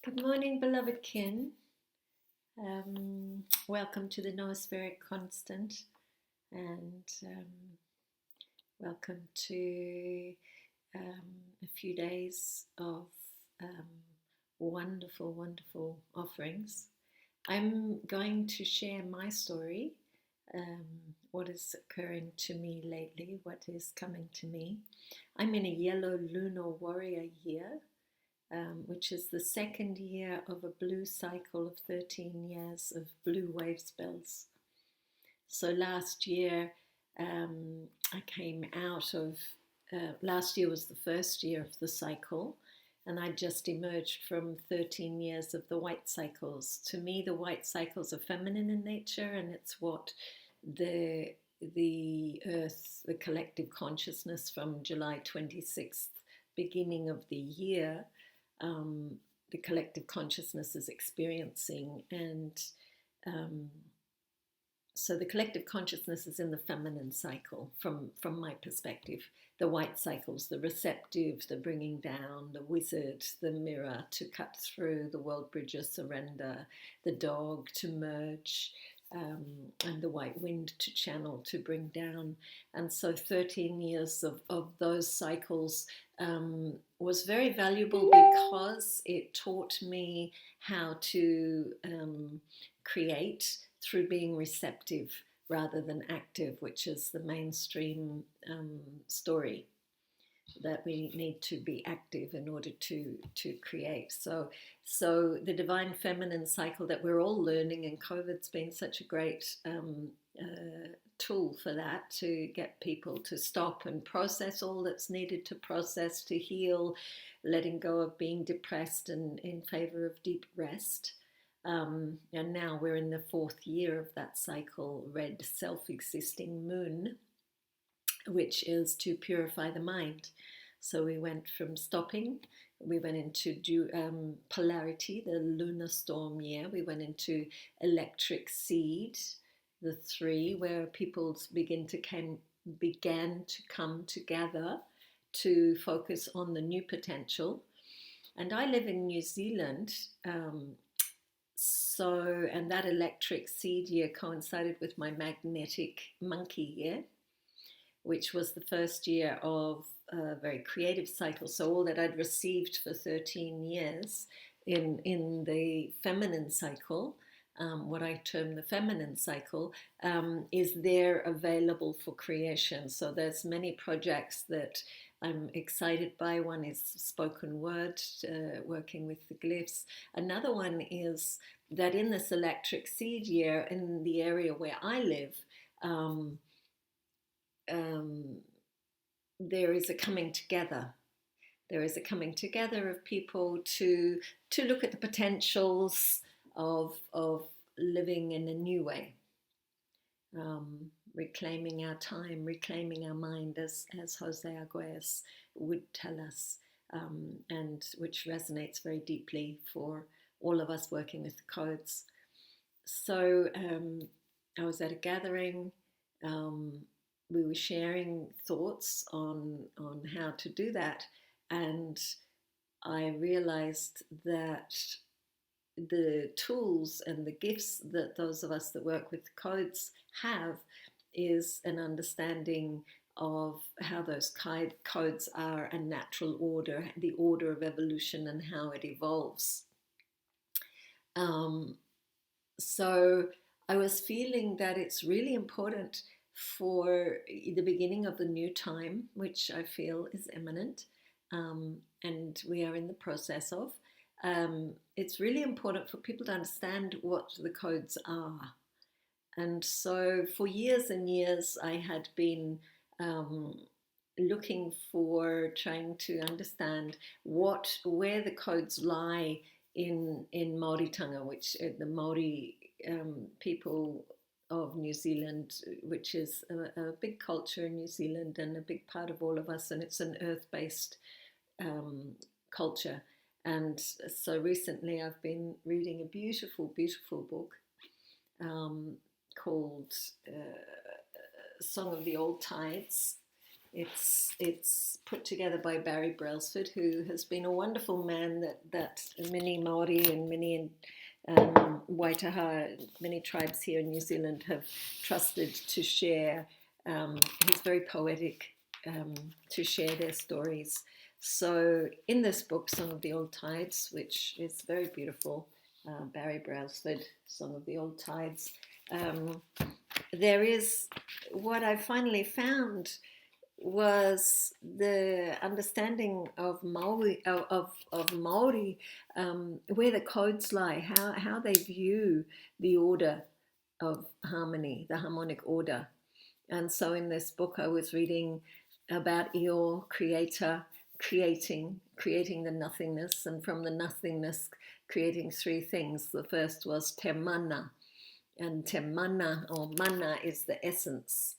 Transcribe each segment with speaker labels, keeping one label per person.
Speaker 1: Good morning, beloved kin. Welcome to the Noospheric Constant, and welcome to a few days of um, wonderful, wonderful offerings. I'm going to share my story, what is occurring to me lately, what is coming to me. I'm in a yellow lunar warrior year, which is the second year of a blue cycle of 13 years of blue wave spells. So last year, I came out of, last year was the first year of the cycle, and I just emerged from 13 years of the white cycles. To me, the white cycles are feminine in nature, and it's what the earth, the collective consciousness from July 26th, beginning of the year, the collective consciousness is experiencing. And so the collective consciousness is in the feminine cycle from my perspective. The white cycles, the receptive, the bringing down, the wizard, the mirror to cut through, the world bridger surrender, the dog to merge, and the white wind to channel, to bring down. And so 13 years of those cycles was very valuable because it taught me how to create through being receptive rather than active, which is the mainstream story, that we need to be active in order to create. So the divine feminine cycle that we're all learning, and COVID's been such a great tool for that, to get people to stop and process all that's needed to process, to heal, letting go of being depressed and in favor of deep rest. And now we're in the fourth year of that cycle, red self-existing moon, which is to purify the mind. So we went from stopping, we went into polarity, the lunar storm year, we went into electric seed, the 3, where people began to come together to focus on the new potential. And I live in New Zealand, and that electric seed year coincided with my magnetic monkey year, which was the first year of a very creative cycle. So all that I'd received for 13 years in the feminine cycle, what I term the feminine cycle, is there available for creation. So there's many projects that I'm excited by. One is spoken word, working with the glyphs. Another one is that in this electric seed year, in the area where I live, there is a coming together. There is a coming together of people to look at the potentials of living in a new way, reclaiming our time, reclaiming our mind, as Jose Arguelles would tell us, and which resonates very deeply for all of us working with the codes. So I was at a gathering. We were sharing thoughts on how to do that, and I realized that the tools and the gifts that those of us that work with codes have is an understanding of how those codes are a natural order, the order of evolution, and how it evolves. So I was feeling that it's really important for the beginning of the new time, which I feel is imminent, and we are in the process of. It's really important for people to understand what the codes are. And so for years and years, I had been looking for, trying to understand where the codes lie in Māoritanga, which the Māori people of New Zealand, which is a big culture in New Zealand and a big part of all of us, and it's an earth-based culture. And so recently I've been reading a beautiful, beautiful book called Song of the Old Tides, It's put together by Barry Brailsford, who has been a wonderful man that many Maori and many Waitaha, many tribes here in New Zealand have trusted to share. He's very poetic, to share their stories. So in this book, Song of the Old Tides, which is very beautiful, Barry Brailsford, Song of the Old Tides, there is what I finally found was the understanding of Maori, of Maori, where the codes lie, how they view the order of harmony, the harmonic order. And so in this book, I was reading about Eeyore, creator, creating the nothingness, and from the nothingness, creating three things. The first was te mana, and te mana, or mana, is the essence.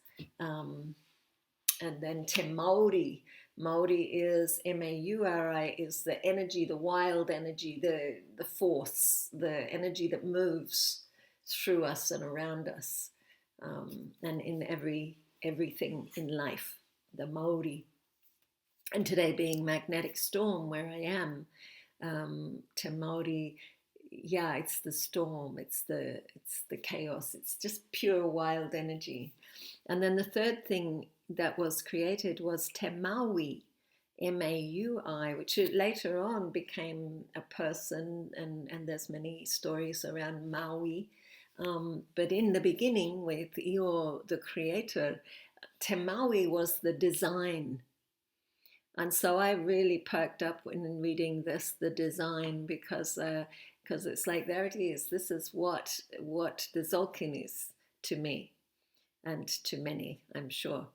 Speaker 1: And then te mauri. Mauri is M-A-U-R-I, is the energy, the wild energy, the force, the energy that moves through us and around us, and in everything in life, the Mauri. And today being magnetic storm where I am, te mauri, yeah, it's the storm, it's the chaos, it's just pure wild energy. And then the third thing that was created was Te Maui, M-A-U-I, which later on became a person, and there's many stories around Maui. But in the beginning, with Eeyore, the creator, Te Maui was the design. And so I really perked up when reading this, the design, because it's like, there it is. This is what the Zolkin is to me, and to many, I'm sure.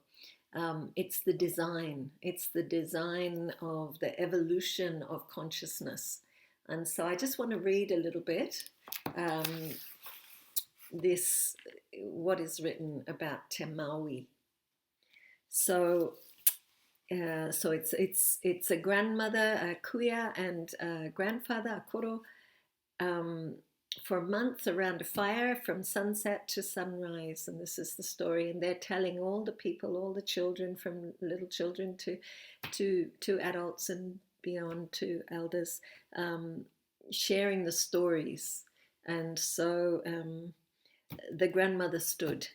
Speaker 1: It's the design. It's the design of the evolution of consciousness. And so I just want to read a little bit what is written about Te Maui. So it's a grandmother, a kuia, and a grandfather, a koro, for months around a fire from sunset to sunrise. And this is the story. And they're telling all the people, all the children, from little children to adults and beyond, to elders, sharing the stories. And so the grandmother stood.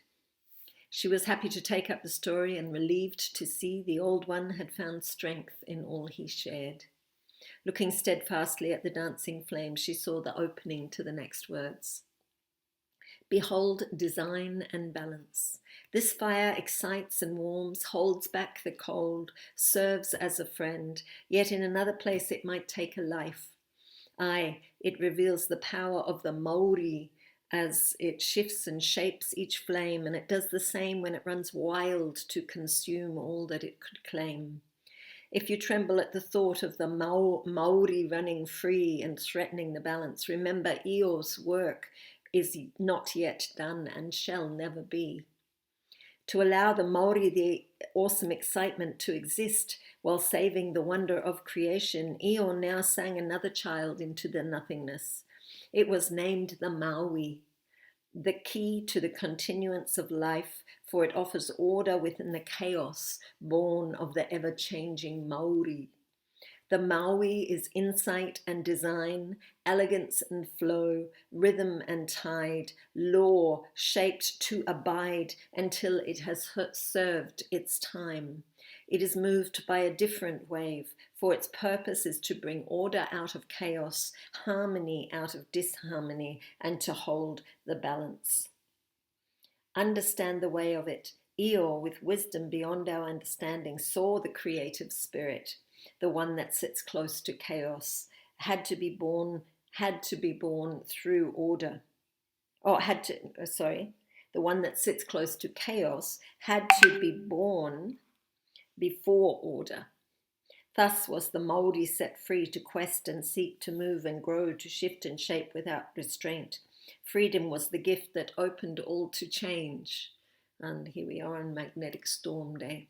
Speaker 1: She was happy to take up the story and relieved to see the old one had found strength in all he shared. Looking steadfastly at the dancing flame, she saw the opening to the next words. Behold design and balance. This fire excites and warms, holds back the cold, serves as a friend, yet in another place it might take a life. Aye, it reveals the power of the Mauri, as it shifts and shapes each flame, and it does the same when it runs wild to consume all that it could claim. If you tremble at the thought of the Maori running free and threatening the balance, remember Eeyore's work is not yet done and shall never be. To allow the Maori the awesome excitement to exist while saving the wonder of creation, Eeyore now sang another child into the nothingness. It was named the Maui, the key to the continuance of life, for it offers order within the chaos born of the ever-changing Maori. The Maui is insight and design, elegance and flow, rhythm and tide, law shaped to abide until it has served its time. It is moved by a different wave, for its purpose is to bring order out of chaos, harmony out of disharmony, and to hold the balance. Understand the way of it. Eeyore, with wisdom beyond our understanding, saw the creative spirit, the one that sits close to chaos, had to be born through order. The one that sits close to chaos had to be born before order. Thus was the Maori set free to quest and seek, to move and grow, to shift and shape without restraint. Freedom was the gift that opened all to change. And here we are on Magnetic Storm Day.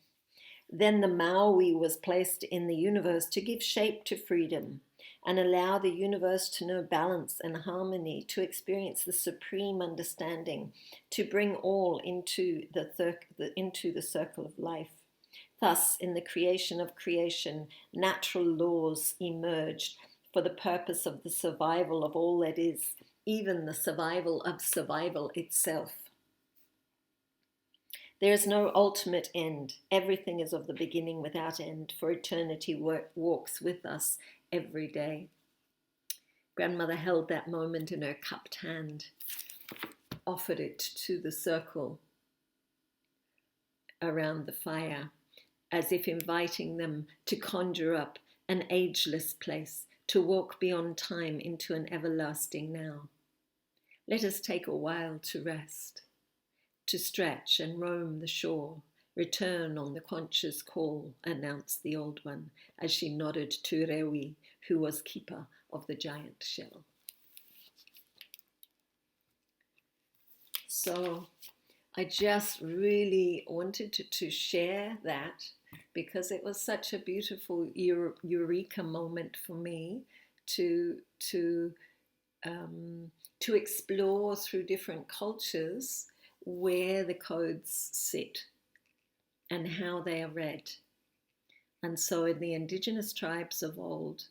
Speaker 1: Then the Maui was placed in the universe to give shape to freedom and allow the universe to know balance and harmony, to experience the supreme understanding, to bring all into the circle of life. Thus, in the creation of creation, natural laws emerged for the purpose of the survival of all that is, even the survival of survival itself. There is no ultimate end. Everything is of the beginning without end, for eternity walks with us every day. Grandmother held that moment in her cupped hand, offered it to the circle around the fire, as if inviting them to conjure up an ageless place, to walk beyond time into an everlasting now. Let us take a while to rest, to stretch and roam the shore, return on the conscious call, announced the old one, as she nodded to Rewi, who was keeper of the giant shell. So I just really wanted to share that, because it was such a beautiful eureka moment for me to explore through different cultures where the codes sit and how they are read. And so in the indigenous tribes of old,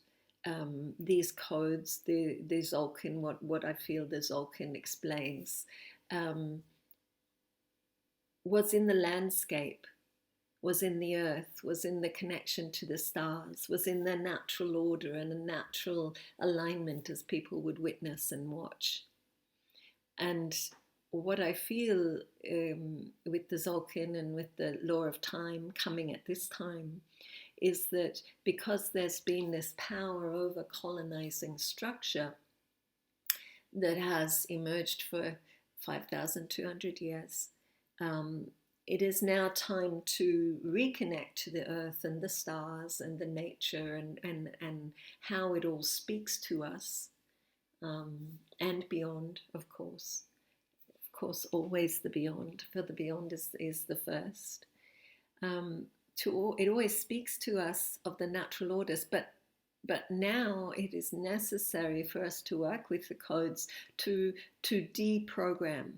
Speaker 1: these codes, the Zolkin, what I feel the Zolkin explains, was in the landscape, was in the earth, was in the connection to the stars, was in the natural order and a natural alignment as people would witness and watch. And what I feel with the Zolkin and with the law of time coming at this time is that because there's been this power over colonizing structure that has emerged for 5,200 years, it is now time to reconnect to the earth and the stars and the nature and how it all speaks to us, and beyond, of course. Of course, always the beyond, for the beyond is the first. It always speaks to us of the natural orders, but now it is necessary for us to work with the codes to deprogram,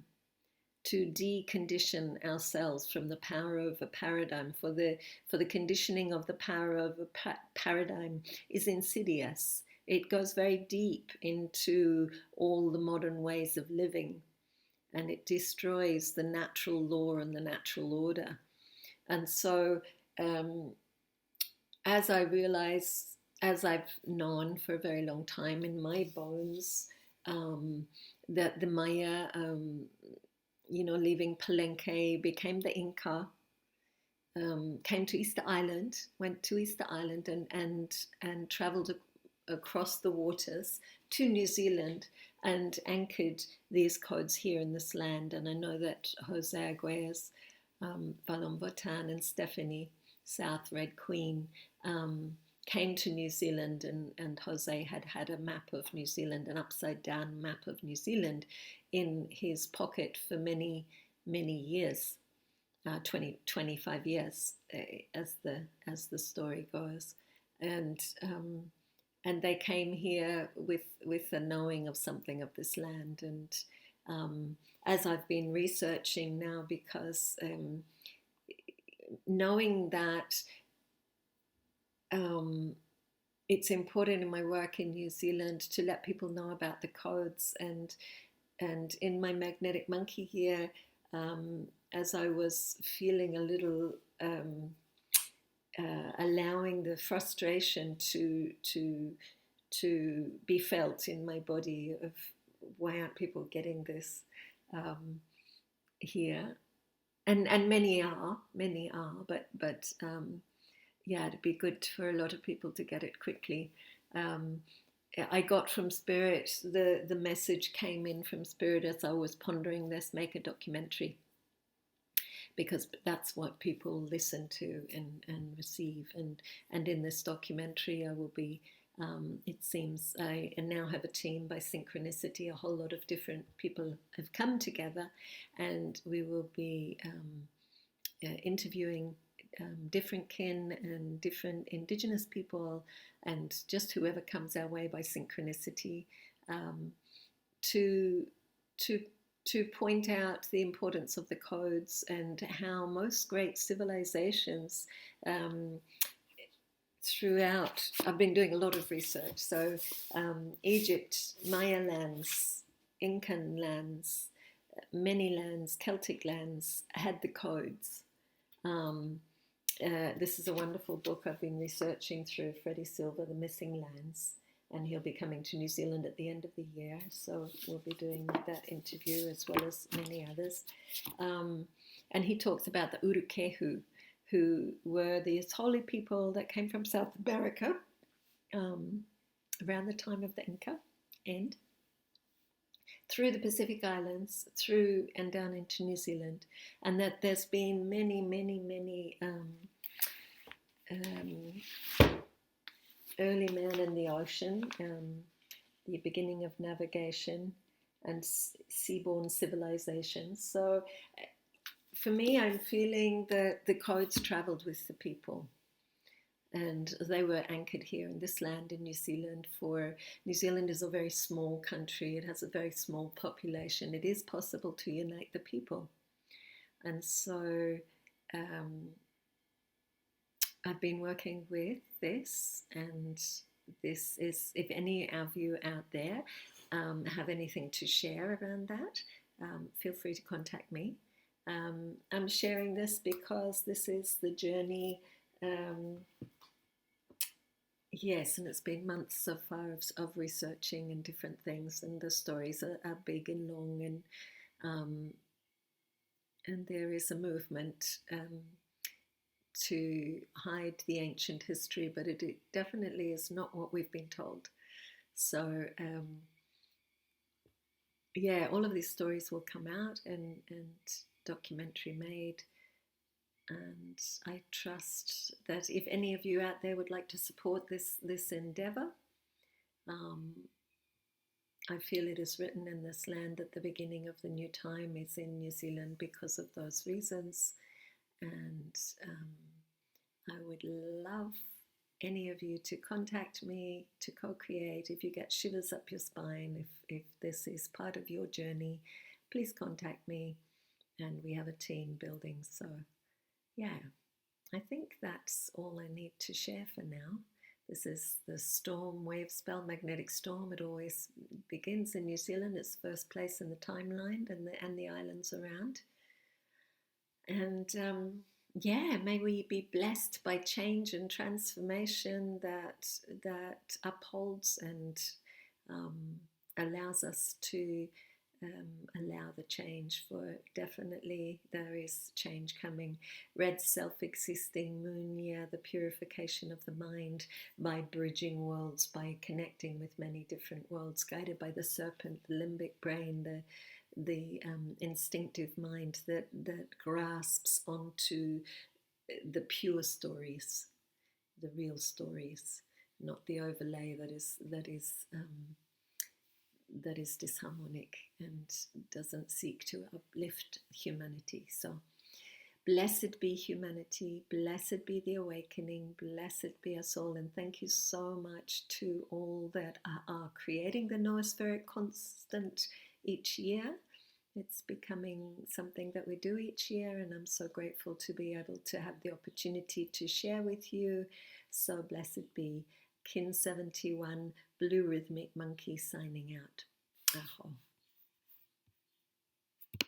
Speaker 1: to decondition ourselves from the power over paradigm. For the conditioning of the power over paradigm is insidious. It goes very deep into all the modern ways of living, and it destroys the natural law and the natural order. And so as I realize, as I've known for a very long time in my bones, that the Maya, leaving Palenque, became the Inca, came to Easter Island, went to Easter Island and travelled across the waters to New Zealand and anchored these codes here in this land. And I know that Jose Arguelles, Valon Botan and Stephanie South, Red Queen, came to New Zealand, and Jose had a map of New Zealand, an upside down map of New Zealand in his pocket for many, many years, 25 years, as the story goes. And they came here with a knowing of something of this land. And as I've been researching now, because knowing that it's important in my work in New Zealand to let people know about the codes, and in my magnetic monkey here, as I was feeling a little allowing the frustration to be felt in my body of why aren't people getting this here, and many are, but yeah, it'd be good for a lot of people to get it quickly. I got from Spirit, the message came in from Spirit as I was pondering this, make a documentary, because that's what people listen to and receive. And in this documentary, I will be, it seems, I now have a team by synchronicity. A whole lot of different people have come together, and we will be interviewing different kin and different Indigenous people, and just whoever comes our way by synchronicity, to to point out the importance of the codes and how most great civilizations throughout, I've been doing a lot of research. So Egypt, Maya lands, Incan lands, many lands, Celtic lands had the codes. This is a wonderful book I've been researching through Freddie Silver, The Missing Lands, and he'll be coming to New Zealand at the end of the year, so we'll be doing that interview as well as many others. And he talks about the Urukehu, who were these holy people that came from South America around the time of the Inca and through the Pacific Islands, through and down into New Zealand, and that there's been many early man in the ocean, the beginning of navigation and seaborne civilizations. So for me, I'm feeling that the codes traveled with the people. And they were anchored here in this land in New Zealand. For New Zealand is a very small country. It has a very small population. It is possible to unite the people. And so I've been working with this, and this is, if any of you out there have anything to share around that, feel free to contact me. I'm sharing this because this is the journey. Yes, and it's been months so far of researching and different things, and the stories are big and long, and there is a movement to hide the ancient history, but it definitely is not what we've been told. So yeah, all of these stories will come out and documentary made. And I trust that if any of you out there would like to support this endeavour, I feel it is written in this land that the beginning of the new time is in New Zealand because of those reasons. And I would love any of you to contact me to co-create. If you get shivers up your spine, if this is part of your journey, please contact me, and we have a team building. So yeah, I think that's all I need to share for now. This is the storm wave spell, magnetic storm. It always begins in New Zealand. It's first place in the timeline and the islands around. And yeah, may we be blessed by change and transformation that upholds and allows us to allow the change. For definitely there is change coming. Red self-existing moon year, the purification of the mind by bridging worlds, by connecting with many different worlds, guided by the serpent, the limbic brain, the instinctive mind that grasps onto the pure stories, the real stories, not the overlay that is disharmonic and doesn't seek to uplift humanity. So blessed be humanity, blessed be the awakening, blessed be us all, and thank you so much to all that are creating the Noospheric constant each year. It's becoming something that we do each year, and I'm so grateful to be able to have the opportunity to share with you. So blessed be. Kin 71, Blue Rhythmic Monkey signing out. Aho.